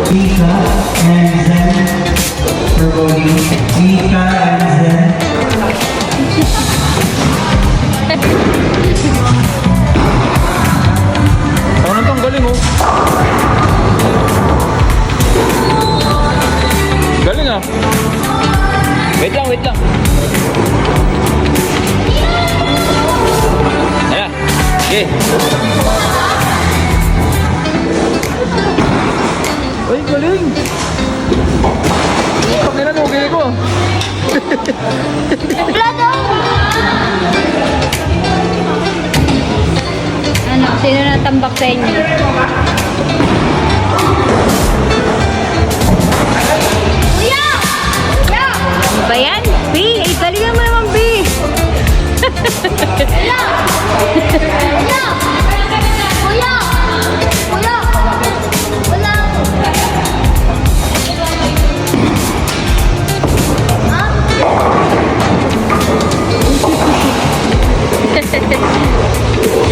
Mika and Zen for voting. Mika and Zen. Ano tong galing oh. Galing ah. Wait lang, wait lang. Ayan. Okay. Uy, galing. Pag nila nugay ko. Ano, sino natambak sa inyo? Kuya! Kuya! Ano ba yan? B, ay galingan mo naman, B! Kuya! Kuya! Kuya! Kuya! Wala!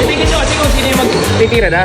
Tingin nyo kasi kung sino yung magtitira na.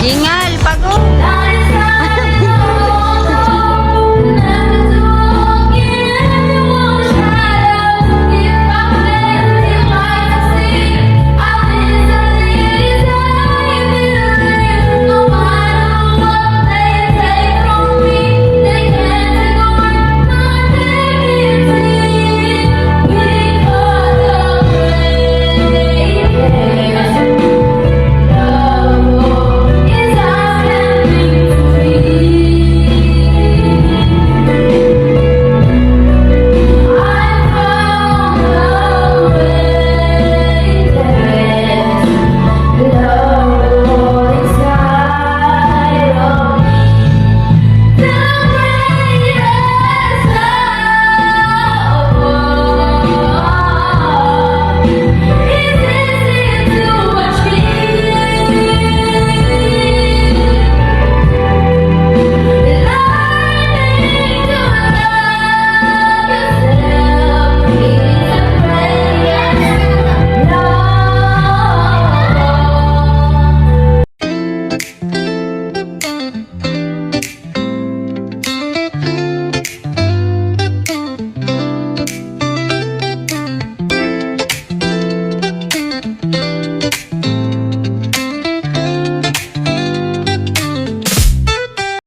Ingal, pagod!